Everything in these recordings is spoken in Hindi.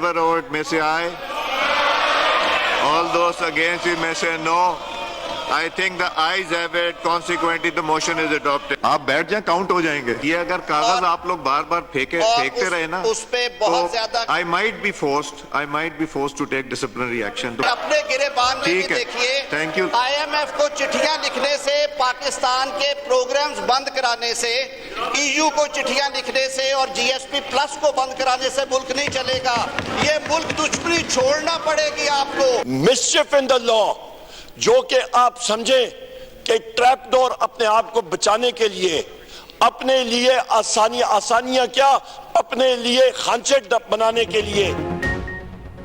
favor of it may say aye. All those against it may say no. I think the ayes have it. Consequently, the motion is adopted. आप बैठ जाए, काउंट हो जाएंगे। ये अगर कागज आप लोग बार बार फेंकते रहे ना, उस पे बहुत ज्यादा I might be forced to take disciplinary action. अपने गिरेबान में भी देखिए, थैंक यू। IMF को चिट्ठियां लिखने से, पाकिस्तान के प्रोग्राम्स बंद कराने से, EU को चिट्ठियां लिखने से और GSP प्लस को बंद कराने से मुल्क नहीं चलेगा। ये मुल्क दुश्मनी छोड़ना पड़ेगी आपको। मिसचिफ इन द लॉ, जो कि आप समझे कि ट्रैप डोर अपने आप को बचाने के लिए, अपने लिए आसानियां क्या, अपने लिए खांचे बनाने के लिए।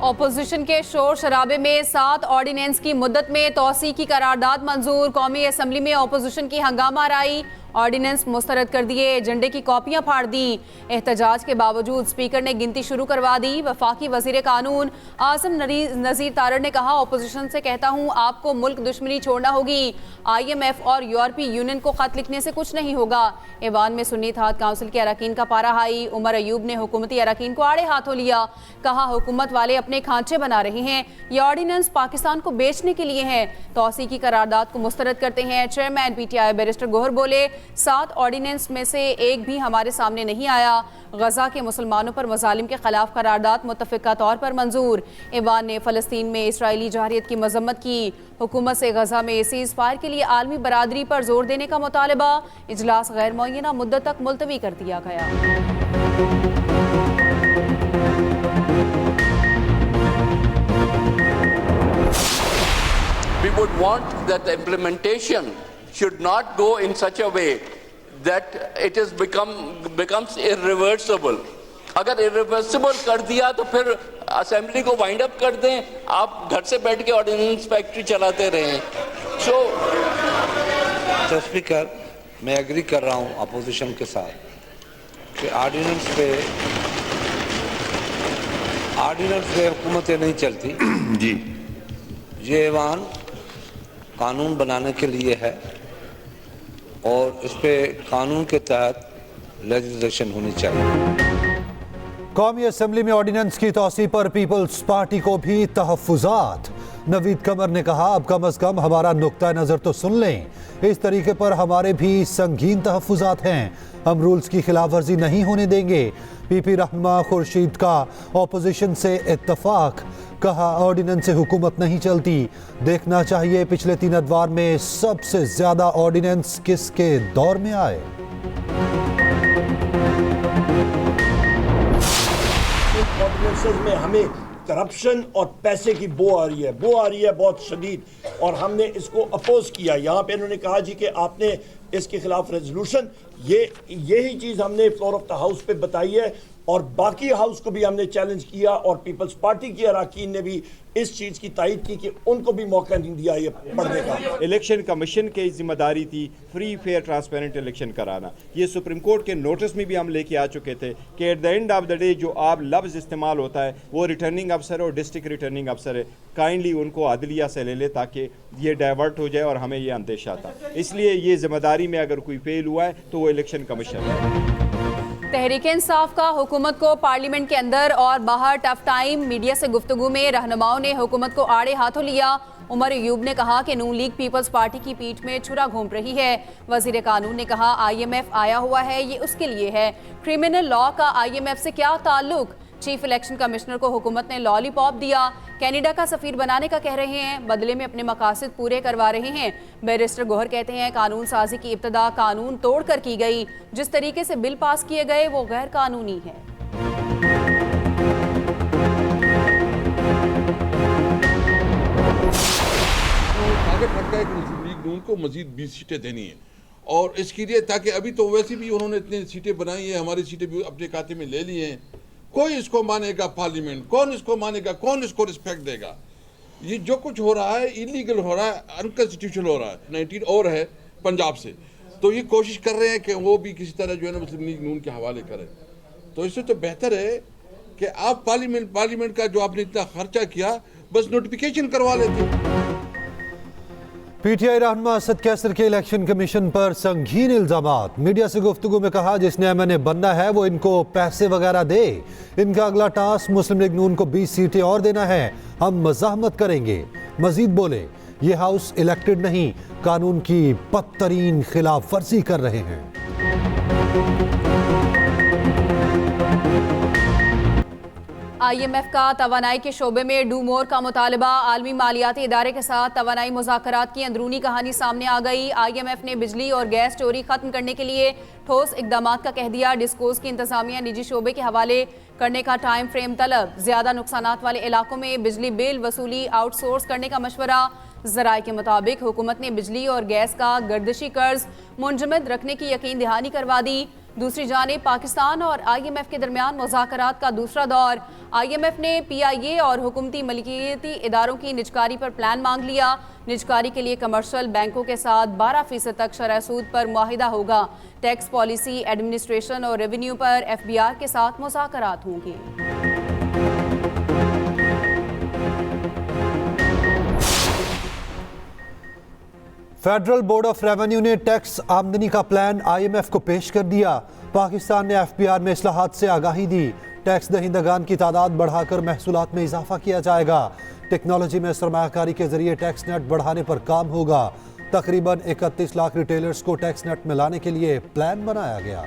ऑपोजिशन के शोर शराबे में 7 ऑर्डिनेंस की मुद्दत में तौसी की करारदाद मंजूर। कौमी असम्बली में ऑपोजिशन की हंगामा राई, ऑर्डिनेंस मुस्तरद कर दिए, एजेंडे की कॉपियां फाड़ दी। एहतजाज के बावजूद स्पीकर ने गिनती शुरू करवा दी। वफाकी वजीर कानून आसिम नज़ीर तारड़ ने कहा, ऑपोजिशन से कहता हूं आपको मुल्क दुश्मनी छोड़ना होगी। IMF और यूरोपीय यूनियन को खत लिखने से कुछ नहीं होगा। ऐवान में सुन्नी इत्तेहाद काउंसिल के अरकान का पारा हाई। उमर अयूब ने हुकूमती अरकान को आड़े हाथों लिया। कहा, हुकूमत वाले अपने खांचे बना रहे हैं, ये ऑर्डिनेंस पाकिस्तान को बेचने के लिए है। तौसी की करारदाद को मुस्तरद करते हैं चेयरमैन PTI बैरिस्टर गोहर बोले, 7 ऑर्डिनेंस में से एक भी हमारे सामने नहीं आया। गजा के मुसलमानों पर मजालिम के खिलाफ करारदाद मुत्तफिका तौर पर मंजूर। ऐवान ने फ़लस्तीन में इसराइली जहारियत की मजम्मत की। हुकूमत से गजा में सीज़ फायर के लिए आलमी बरादरी पर जोर देने का मुतालबा। इजलास गैर मुअय्यना मुद्दत तक मुलतवी कर दिया गया। We would want that the implementation should not go in such a way that it is becomes irreversible. अगर irreversible कर दिया तो फिर असेंबली को वाइंड अप कर दें, आप घर से बैठ के ऑर्डिनेंस फैक्ट्री चलाते रहें। तो स्पीकर, मैं एग्री कर रहा हूँ अपोजिशन के साथ कि ऑर्डिनेंस पे हुकूमतें नहीं चलती जी। ये ऐवान कानून बनाने के लिए है और इस पे कानून के तहत लेजिस्लेशन होनी चाहिए। कौमी असम्बली में ऑर्डिनेंस की तौसी पर पीपल्स पार्टी को भी तहफ़्फ़ुज़ात। नवीद कमर ने कहा, अब कम अज़ कम हमारा नुक्ता नज़र तो सुन लें। इस तरीके पर हमारे भी संगीन तहफ़्फ़ुज़ात हैं, हम रूल्स की खिलाफ वर्जी नहीं होने देंगे। PP रहनुमा खुर्शीद का ऑपोजिशन से इत्तफाक। कहा, ऑर्डिनेंस से हुकूमत नहीं चलती, देखना चाहिए पिछले 3 अदवार में सबसे ज्यादा ऑर्डिनेंस किसके दौर में आए। ऑर्डिनेंसेस में हमें करप्शन और पैसे की बो आ रही है बहुत शदीद, और हमने इसको अपोज किया। यहाँ पे इन्होंने कहा जी कि आपने इसके खिलाफ रेजोल्यूशन, यही चीज़ हमने फ्लोर ऑफ द हाउस पे बताई है और बाकी हाउस को भी हमने चैलेंज किया और पीपल्स पार्टी के अरकान ने भी इस चीज़ की तायद की कि उनको भी मौका नहीं दिया ये पढ़ने का। इलेक्शन कमीशन की जिम्मेदारी थी फ्री फेयर ट्रांसपेरेंट इलेक्शन कराना। ये सुप्रीम कोर्ट के नोटिस में भी हम लेके आ चुके थे कि at the end of the day जो आप लफ्ज़ इस्तेमाल होता है वो रिटर्निंग अफसर और डिस्ट्रिक्ट रिटर्निंग अफसर है, काइंडली उनको अदलिया से ले ले ताकि ये डाइवर्ट हो जाए और हमें ये अंदेशा था। इसलिए ये जिम्मेदारी में अगर कोई फेल हुआ है तो वो इलेक्शन कमीशन है। तहरीक इंसाफ का हुकूमत को पार्लियामेंट के अंदर और बाहर टफ टाइम। मीडिया से गुफ्तगू में रहनुमाओं ने हुकूमत को आड़े हाथों लिया। उमर अयूब ने कहा कि नून लीग पीपल्स पार्टी की पीठ में छुरा घूम रही है। वजीर कानून ने कहा, IMF आया हुआ है, ये उसके लिए है, क्रिमिनल लॉ का IMF से क्या ताल्लुक। चीफ इलेक्शन कमिश्नर को हुकूमत ने लॉलीपॉप दिया, कनाडा का सफीर बनाने का कह रहे हैं, बदले में अपने मकासद पूरे करवा रहे हैं। बैरिस्टर गोहर कहते हैं, कानून साजी की इब्तदा कानून तोड़कर की गई, जिस तरीके से बिल पास किए गए वो गैर कानूनी है। मुस्लिम लीग को मजीद 20 सीटें देनी है और इसके लिए ताकि अभी तो वैसे भी उन्होंने इतनी सीटें बनाई हैं, हमारी सीटें भी अपने खाते में ले ली हैं। कोई इसको मानेगा पार्लियामेंट, कौन इसको मानेगा, कौन इसको रिस्पेक्ट देगा। ये जो कुछ हो रहा है इलीगल हो रहा है, अनकॉन्स्टिट्यूशनल हो रहा है। 19 और है पंजाब से, तो ये कोशिश कर रहे हैं कि वो भी किसी तरह जो है ना मुस्लिम लीग नून के हवाले करें। तो इससे तो बेहतर है कि आप पार्लियामेंट का जो आपने इतना खर्चा किया बस नोटिफिकेशन करवा लेते। पीटीआई रहनुमा असद कैसर के इलेक्शन कमीशन पर संगीन इल्जामात। मीडिया से गुफ्तगू में कहा जिसने एमएनए बनना है वो इनको पैसे वगैरह दे। इनका अगला टास्क मुस्लिम लीग नून को 20 सीटें और देना है, हम मज़ाहमत करेंगे। मजीद बोले ये हाउस इलेक्टेड नहीं, कानून की बदतरीन खिलाफ वर्जी कर रहे हैं। IMF का तवानाई के शोबे में डू मोर का मुतालबा। आलमी मालियाती इदारे के साथ तवानाई मुज़ाकरात की अंदरूनी कहानी सामने आ गई। IMF ने बिजली और गैस चोरी खत्म करने के लिए ठोस इकदाम का कह दिया। डिस्कोस की इंतजामिया निजी शोबे के हवाले करने का टाइम फ्रेम तलब। ज्यादा नुकसानात वाले इलाकों में बिजली बिल वसूली आउटसोर्स करने का मशवरा। ज़राए के मुताबिक हुकूमत ने बिजली और गैस का गर्दिशी कर्ज मुंजमद रखने की यकीन दहानी करवा दी। दूसरी जानिब पाकिस्तान और IMF के दरमियान मुज़ाकरात का दूसरा दौर। IMF ने PIA और हुकूमती मलिकियती इदारों की निजकारी पर प्लान मांग लिया। निजकारी के लिए कमर्शियल बैंकों के साथ 12% तक शरह सूद पर मुआहिदा होगा। टैक्स पॉलिसी, एडमिनिस्ट्रेशन और रेवेन्यू पर FBR के साथ मुज़ाकरात होंगे। फेडरल बोर्ड ऑफ रेवेन्यू ने टैक्स आमदनी का प्लान IMF को पेश कर दिया। पाकिस्तान ने FBR में इस्लाहात से आगाही दी। टैक्स दहिंदगान की तादाद बढ़ाकर महसूलात में इजाफा किया जाएगा। टेक्नोलॉजी में सरमायाकारी के जरिए टैक्स नेट बढ़ाने पर काम होगा। तकरीबन 31 लाख रिटेलर्स को टैक्स नेट में लाने के लिए प्लान बनाया गया।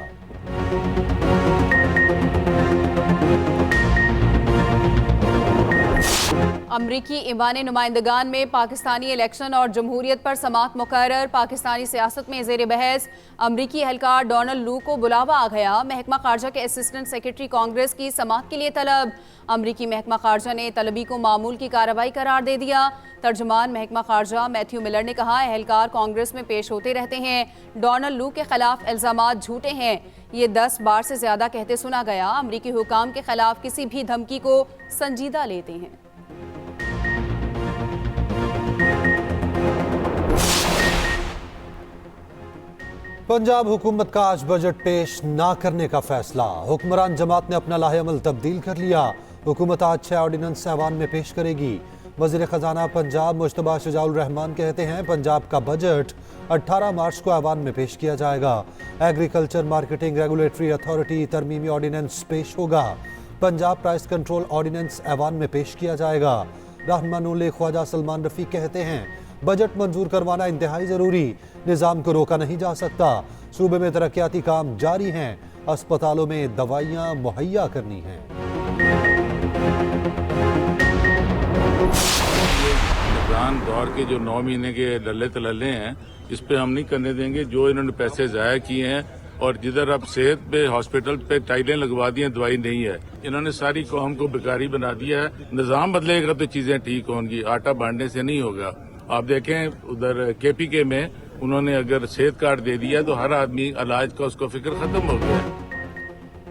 अमरीकी ईवान नुमाइंदगान में पाकिस्तानी इलेक्शन और जमहूरियत पर समात मुकर्रर। पाकिस्तानी सियासत में ज़ेर बहस अमरीकी एहलकार डोनाल्ड लू को बुलावा आ गया। महकमा खारजा के असिस्टेंट सेक्रेटरी कांग्रेस की समात के लिए तलब। अमरीकी महकमा खारजा ने तलबी को मामूल की कार्रवाई करार दे दिया। तर्जमान महकमा खारजा मैथ्यू मिलर ने कहा एहलकार कांग्रेस में पेश होते रहते हैं। डोनाल्ड लू के खिलाफ इल्जामात झूठे हैं, ये 10 बार से ज्यादा कहते सुना गया। अमरीकी हुकाम के खिलाफ किसी भी धमकी को संजीदा लेते हैं। पंजाब हुकूमत का आज बजट पेश ना करने का फैसला। हुक्मरान जमात ने अपना लाहेअमल तब्दील कर लिया। हुकूमत आज 6 ऑर्डिनेंस ऐवान में पेश करेगी। वज़ीर ख़जाना पंजाब मुश्तबा शुजाउल रहमान कहते हैं पंजाब का बजट 18 मार्च को ऐवान में पेश किया जाएगा। एग्रीकल्चर मार्केटिंग रेगुलेटरी अथॉरिटी तरमीमी ऑर्डिनेंस पेश होगा। पंजाब प्राइस कंट्रोल ऑर्डिनेंस ऐवान में पेश किया जाएगा। रहनुमा नून लीग ख्वाजा सलमान रफ़ी कहते हैं बजट मंजूर करवाना इंतहाई ज़रूरी, निज़ाम को रोका नहीं जा सकता। सूबे में तरक्याती काम जारी हैं, अस्पतालों में दवाइयाँ मुहैया करनी हैं। निगरान दौर के जो 9 महीने के डल्ले तलल्ले हैं इस पे हम नहीं करने देंगे। जो इन्होंने पैसे ज़ाया किए हैं और जिधर अब सेहत पे हॉस्पिटल पे टाइलें लगवा दी हैं, दवाई नहीं है, इन्होंने सारी कौम को बेकारी बना दिया है। निज़ाम बदलेगा तो चीज़ें ठीक होंगी, आटा बांटने से नहीं होगा। आप देखें उधर KPK में उन्होंने अगर सेहत कार्ड दे दिया तो हर आदमी इलाज का उसको फिक्र खत्म हो गया।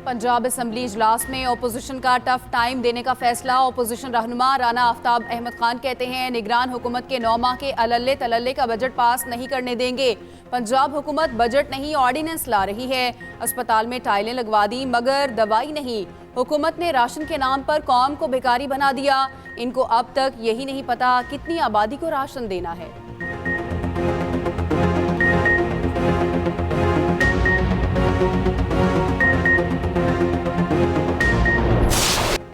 पंजाब असम्बली इजलास में ओपोजिशन का टफ टाइम देने का फैसला। ओपोजिशन रहनुमा राना आफ्ताब अहमद खान कहते हैं निगरान हुकूमत के 9 माह के अल्ले तलल्ले का बजट पास नहीं करने देंगे। पंजाब हुकूमत बजट नहीं ऑर्डिनेंस ला रही है। अस्पताल में टाइलें लगवा दी मगर दवाई नहीं। हुकूमत ने राशन के नाम पर कौम को भिखारी बना दिया। इनको अब तक यही नहीं पता कितनी आबादी को राशन देना है।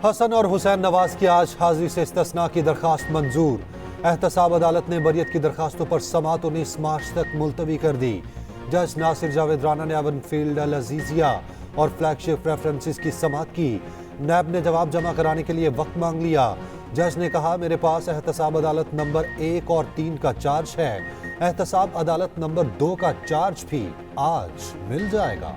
हसन और हुसैन नवाज की आज हाजिरी से इस्तिस्ना की दरखास्त मंजूर। एहतसाब अदालत ने बरियत की दरखास्तों पर समाअत 19 मार्च तक मुलतवी कर दी। जज नासिर जावेद राना ने एवनफील्ड अल अजीजिया और फ्लैगशिप रेफरेंसेस की समाअत की। नैब ने जवाब जमा कराने के लिए वक्त मांग लिया। जज ने कहा मेरे पास एहतसाब अदालत नंबर 1 और 3 का चार्ज है, एहतसाब अदालत नंबर 2 का चार्ज भी आज मिल जाएगा।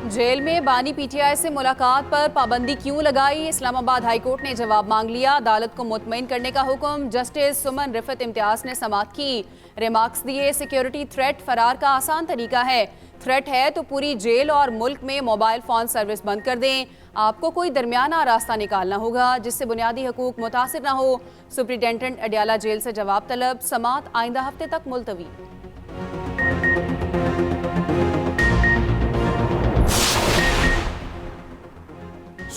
जेल में बानी PTI से मुलाकात पर पाबंदी क्यों लगाई? इस्लामाबाद हाईकोर्ट ने जवाब मांग लिया। अदालत को मुतमईन करने का हुक्म। जस्टिस सुमन रिफत इम्तियाज ने समाअत की। रिमार्क्स दिए सिक्योरिटी थ्रेट फरार का आसान तरीका है। थ्रेट है तो पूरी जेल और मुल्क में मोबाइल फोन सर्विस बंद कर दें। आपको कोई दरमियाना रास्ता निकालना होगा जिससे बुनियादी हकूक मुतासिर न हो। सुप्रिंटेंडेंट अडियाला जेल से जवाब तलब। समाअत आइंदा हफ्ते तक मुलतवी।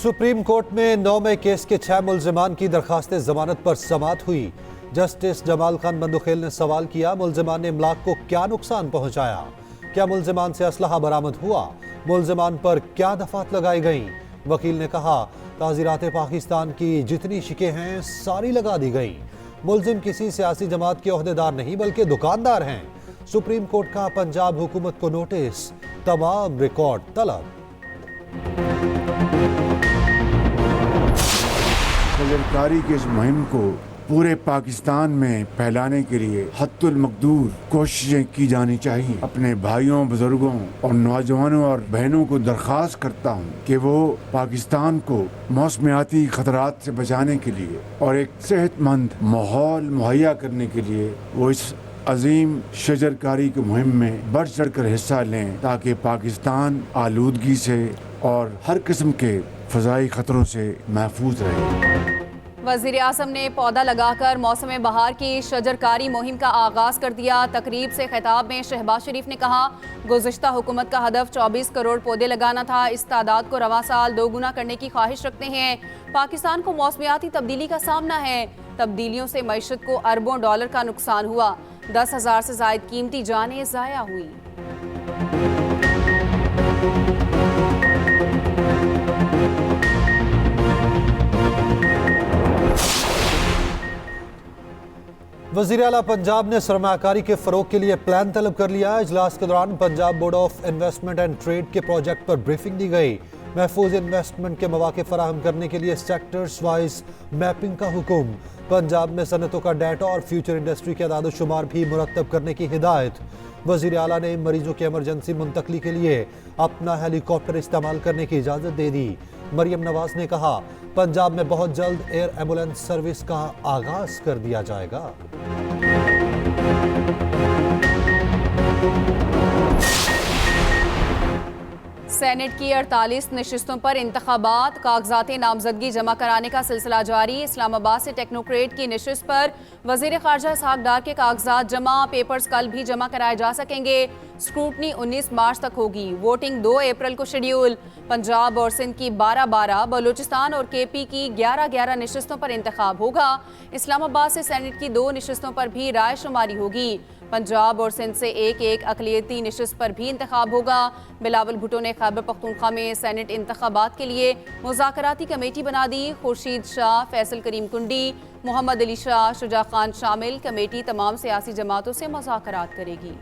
सुप्रीम कोर्ट में 9 मई केस के 6 मुल्जिमान की दरखास्त जमानत पर समाअत हुई। जस्टिस जमाल खान बंदुखेल ने सवाल किया, मुल्जिमान ने इमलाक को क्या नुकसान पहुंचाया? क्या मुल्जिमान से असलहा बरामद हुआ? मुल्जिमान पर क्या दफात लगाई गई? वकील ने कहा, ताज़ीरात पाकिस्तान की जितनी शिकें हैं सारी लगा दी गई। मुल्जिम किसी सियासी जमात के ओहदेदार नहीं बल्कि दुकानदार हैं। सुप्रीम कोर्ट का पंजाब हुकूमत को नोटिस, तमाम रिकॉर्ड तलब। सरकारी की इस मुहिम को पूरे पाकिस्तान में फैलाने के लिए हद्दुल मकदूर कोशिशें की जानी चाहिए। अपने भाइयों, बुजुर्गों और नौजवानों और बहनों को दरख्वास्त करता हूँ कि वो पाकिस्तान को मौसमियाती खतरात से बचाने के लिए और एक सेहतमंद माहौल मुहैया करने के लिए वो इस अजीम शजरकारी की मुहिम में बढ़ चढ़ कर हिस्सा लें, ताकि पाकिस्तान आलूदगी से और हर किस्म के फ़ज़ाई खतरों से महफूज रहे। वज़ीर आज़म ने पौधा लगाकर मौसम बहार की शजरकारी मुहिम का आगाज़ कर दिया। तकरीब से खिताब में शहबाज शरीफ ने कहा, गुज़िश्ता हुकूमत का हदफ 24 करोड़ पौधे लगाना था। इस तादाद को रवा साल 2 गुना करने की ख्वाहिश रखते हैं। पाकिस्तान को मौसमियाती तब्दीली का सामना है। तब्दीलियों से मईशत को अरबों डॉलर का नुकसान हुआ। 10,000 से ज़ायद कीमती जानें ज़ाया हुई। वज़ीर आला पंजाब ने सरमाकारी के फ़रोग के लिए प्लान तलब कर लिया। इजलास के दौरान Punjab board of investment and trade के प्रोजेक्ट पर ब्रीफिंग दी गई। महफूज इन्वेस्टमेंट के मौके फराहम करने के लिए सेक्टर्स वाइज मैपिंग का हुक्म। पंजाब में सनतों का डाटा और फ्यूचर इंडस्ट्री के अदाद शुमार भी मुरतब करने की हिदायत। वज़ीर आला ने मरीजों की एमरजेंसी मुंतकली के लिए अपना हेलीकॉप्टर इस्तेमाल करने की इजाज़त दे दी। मरियम नवाज ने कहा, पंजाब में बहुत जल्द एयर एम्बुलेंस सर्विस का आगाज कर दिया जाएगा। सेनेट की 48 नशिस्तों पर इंतखाबात, कागजात नामजदगी जमा कराने का सिलसिला जारी। इस्लामाबाद से टेक्नोक्रेट की नशिस्त पर वजीर खारजा इसहाक डार के कागजात जमा, पेपर्स कल भी जमा कराए जा सकेंगे। स्क्रूटनी 19 मार्च तक होगी। वोटिंग 2 अप्रैल को शेड्यूल। पंजाब और सिंध की 12-12, बलूचिस्तान और केपी की 11-11 नशिस्तों पर इंतखाब होगा। इस्लामाबाद से सेनेट की 2 नशिस्तों पर भी राय शुमारी होगी। पंजाब और सिंध से एक अक़लियती नशिस्त पर भी इंतखाब होगा। बिलावल भुट्टो ने खैबर पख्तूनख्वा में सेनेट इंतखाबात के लिए मुज़ाकराती कमेटी बना दी। खुर्शीद शाह, फैसल करीम कुंडी, मोहम्मद अली शाह, शुजा खान शामिल कमेटी तमाम सियासी जमातों से मुज़ाकरात करेगी।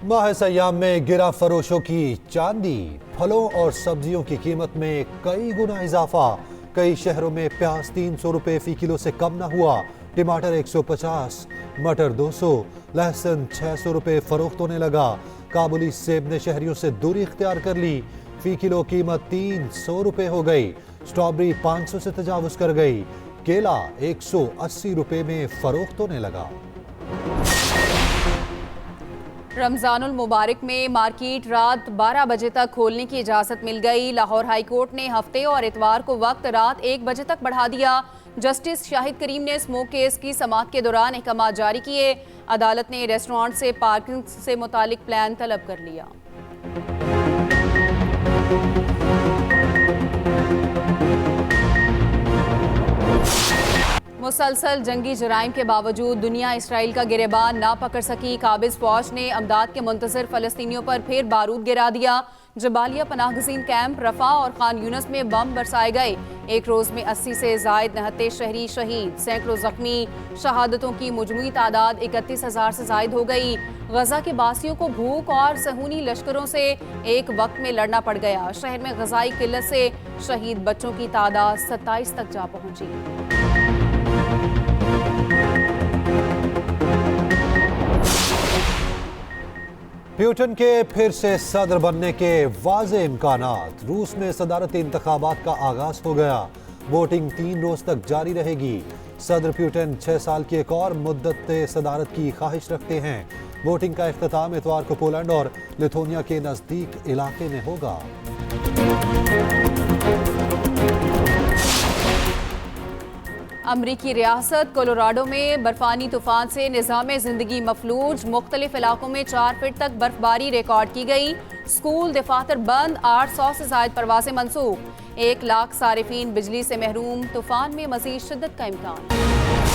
माह सयाम में गिरा फरोशों की चांदी। फलों और सब्जियों की कीमत में कई गुना इजाफा। कई शहरों में प्याज 300 रुपए फी किलो से कम न हुआ। टमाटर 150, मटर 200, लहसुन 600 रुपए फरोख्त होने लगा। काबुली सेब ने शहरियों से दूरी इख्तियार कर ली। फी किलो कीमत 300 रुपए हो गई। स्ट्रॉबेरी 500 से तजावुज कर गई। केला 180 रुपए में फरोख्त होने लगा। रमजानुल मुबारक में मार्केट रात 12 बजे तक खोलने की इजाज़त मिल गई। लाहौर हाई कोर्ट ने हफ्ते और इतवार को वक्त रात 1 बजे तक बढ़ा दिया। जस्टिस शाहिद करीम ने स्मोक केस की समाअत के दौरान अहकाम जारी किए। अदालत ने रेस्टोरेंट से पार्किंग से मुतालिक प्लान तलब कर लिया। मुसलसल जंगी जराइम के बावजूद दुनिया इसराइल का गिरेबान ना पकड़ सकी। काबिज फौज ने अमदाद के मुंतज़िर फ़लस्तीनियों पर फिर बारूद गिरा दिया। जबालिया पनाहगज़ीन कैंप, रफ़ा और खान यूनस में बम बरसाए गए। एक रोज़ में 80 से ज़ायद नहत्ते शहरी शहीद, सैकड़ों जख्मी। शहादतों की मजमूई तादाद 31,000 से ज़ायद हो गई। गजा के बासियों को भूख और सहूनी लश्करों से एक वक्त में लड़ना पड़ गया। शहर में गजाई किल्लत से शहीद बच्चों की तादाद 27 तक जा पहुंची। प्यूटन के फिर से सदर बनने के वाज़े इम्कानात। रूस में सदारती इंतखाबात का आगाज हो गया। वोटिंग 3 रोज तक जारी रहेगी। सदर प्यूटन 6 साल की एक और मुद्दत सदारत की ख्वाहिश रखते हैं। वोटिंग का इख्तिताम इतवार को पोलैंड और लिथुआनिया के नज़दीक इलाके में होगा। अमरीकी रियासत कोलोराडो में बर्फानी तूफान से निज़ाम ज़िंदगी मफलूज। मुख्तलिफ इलाकों में 4 फीट तक बर्फबारी रिकॉर्ड की गई। स्कूल दफातर बंद, 800 से ज़ायद परवाज़ें मनसूख। 1 लाख सारिफीन बिजली से महरूम। तूफान में मज़ीद शिद्दत का इम्कान।